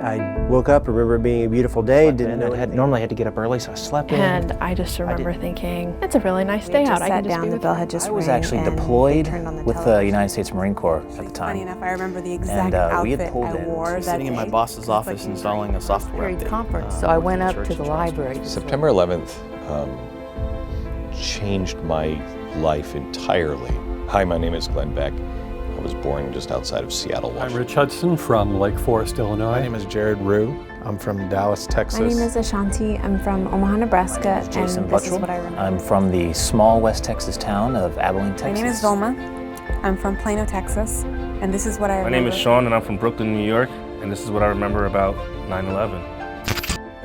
I woke up, remember it being a beautiful day, didn't know normally had to get up early, so I slept in. And I just remember thinking, it's a really nice day out. I can just be with friends. I was actually deployed with the United States Marine Corps at the time. Funny enough, I remember the exact outfit I wore that day. Sitting in my boss's office installing a software update. Conference, so I went up to the library. September 11th changed my life entirely. Hi, my name is Glenn Beck. I was born just outside of Seattle, Washington. I'm Rich Hudson from Lake Forest, Illinois. My name is Jared Rue. I'm from Dallas, Texas. My name is Ashanti. I'm from Omaha, Nebraska, and this is what I remember. I'm from the small West Texas town of Abilene, Texas. My name is Vilma. I'm from Plano, Texas, and this is what I remember. My name is Sean, and I'm from Brooklyn, New York, and this is what I remember about 9/11.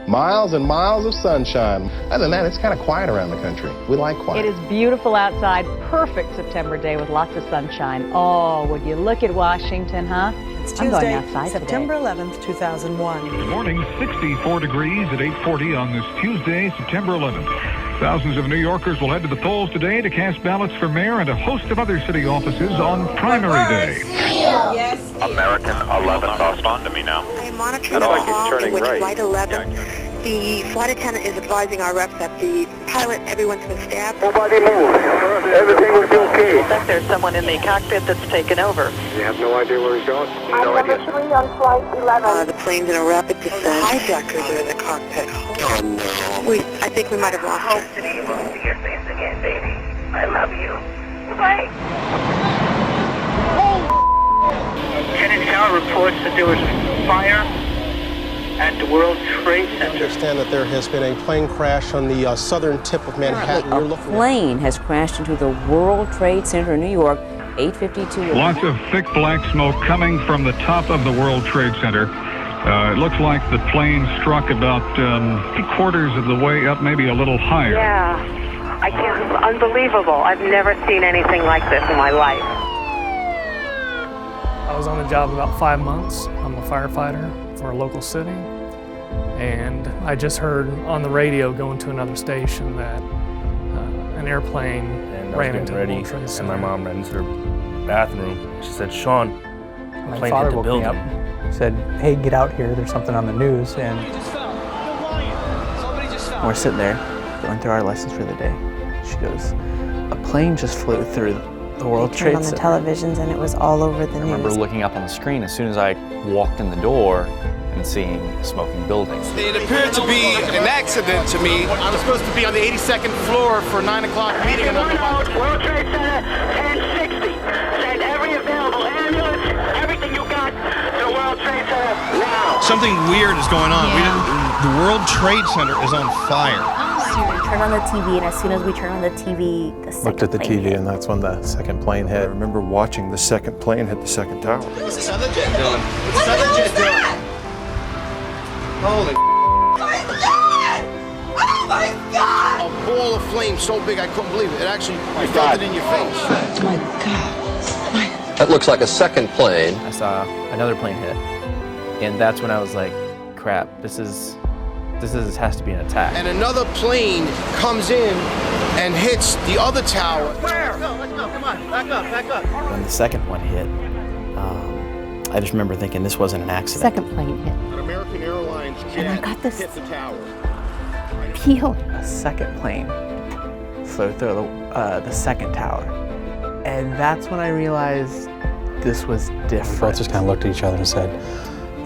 Miles and miles of sunshine. Other than that, it's kind of quiet around the country. We like quiet. It is beautiful outside, perfect September day with lots of sunshine. Oh, would you look at Washington, huh? It's Tuesday, I'm going outside September today. 11th, 2001. Good morning, 64 degrees at 8:40 on this Tuesday, September 11th. Thousands of New Yorkers will head to the polls today to cast ballots for mayor and a host of other city offices on primary day. Yes. American 11, respond to me now. I am monitoring the hall in which Flight 11. The flight attendant is advising our reps that the pilot, everyone's been stabbed. Nobody move. Everything will be okay. I think there's someone in the cockpit that's taken over. You have no idea where he's going? No idea. Number 3 on Flight 11. The plane's in a rapid descent. The hijackers are in the cockpit. Oh no. I think we might have lost her. I hope today you won't see your face again, baby. I love you. Bye. Kennedy Tower reports that there was a fire at the World Trade Center. I understand that there has been a plane crash on the southern tip of Manhattan. A plane has crashed into the World Trade Center in New York, 8:52. Lots of thick black smoke coming from the top of the World Trade Center. It looks like the plane struck about 3/4 of the way up, maybe a little higher. Yeah, I can't. Unbelievable. I've never seen anything like this in my life. I was on the job about 5 months. I'm a firefighter for a local city, and I just heard on the radio going to another station that an airplane ran into the World Trade Center. And my mom ran into her bathroom. She said, "Sean, my father woke me up, said, hey, get out here, there's something on the news," and we're sitting there going through our lessons for the day. She goes, "A plane just flew through the World Trade Center." On the televisions, and it was all over the news. I remember looking up on the screen as soon as I walked in the door and seeing smoking buildings. It appeared to be an accident to me. I was supposed to be on the 82nd floor for 9 o'clock meeting. World Trade Center, 1060. Send every available ambulance, everything you got to World Trade Center now. Something weird is going on. The World Trade Center is on fire. We turned on the TV, and as soon as we turned on the TV, Looked at the TV, and that's when the second plane hit. I remember watching the second plane hit the second tower. What's this other jet doing? What the hell is that? Holy Oh my God! Oh my God! A ball of flame so big I couldn't believe it. It actually, you felt it in your face. Oh my God. That looks like a second plane. I saw another plane hit, and that's when I was like, crap, this has to be an attack. And another plane comes in and hits the other tower. Where? Let's go, come on, back up. When the second one hit, I just remember thinking this wasn't an accident. Second plane hit. An American Airlines jet hit the tower. Peel. A second plane flew through the second tower, and that's when I realized this was different. we both just kind of looked at each other and said,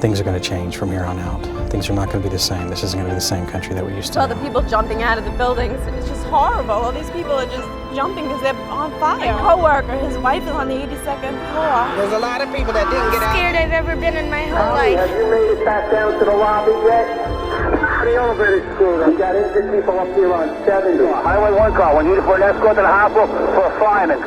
things are going to change from here on out. Things are not going to be the same. This isn't going to be the same country that we used to know. All the people jumping out of the buildings, it's just horrible. All these people are just jumping because they're on fire. My coworker, his wife is on the 82nd floor. There's a lot of people that didn't get out. Scared I've ever been in my whole life. Have you made it back down to the lobby yet? The elevator's screwed. I've got injured people up here on 70. Highway 1 car. We need it for an escort to the hospital for a fireman.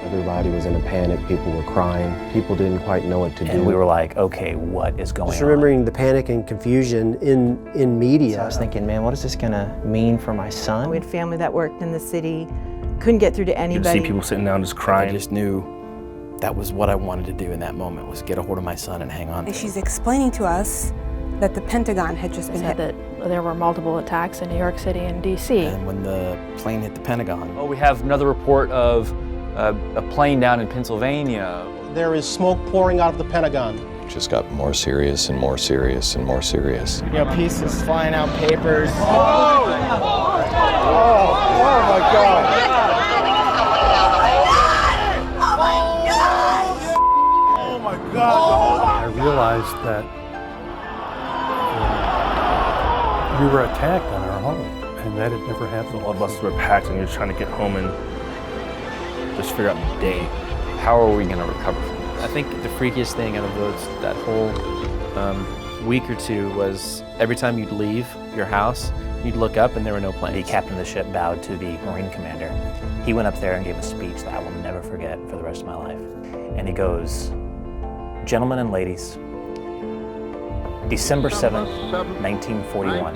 Everybody was in a panic. People were crying. People didn't quite know what to do. And we were like, okay, what is going on? Just remembering the panic and confusion in media. So I was thinking, man, what is this going to mean for my son? We had family that worked in the city, couldn't get through to anybody. You see people sitting down just crying. I just knew that was what I wanted to do in that moment, was get a hold of my son and hang on to him. She's explaining to us that the Pentagon had just been hit. That there were multiple attacks in New York City and D.C. And when the plane hit the Pentagon. Oh, we have another report of a plane down in Pennsylvania. There is smoke pouring out of the Pentagon. just got more serious and more serious and more serious. You know, pieces flying out, papers. Oh my God! Oh my God! I realized that we were attacked on our home, and that had never happened. All the buses were packed, and you're trying to get home and just figure out the day. How are we going to recover from this? I think the freakiest thing out of that whole week or two was every time you'd leave your house, you'd look up and there were no planes. The captain of the ship bowed to the Marine commander. He went up there and gave a speech that I will never forget for the rest of my life. And he goes, "Gentlemen and ladies, December 7th, 1941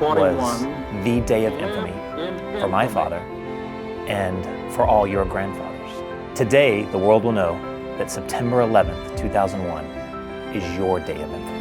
was the day of infamy for my father and for all your grandfathers. Today, the world will know that September 11th, 2001 is your day of infamy."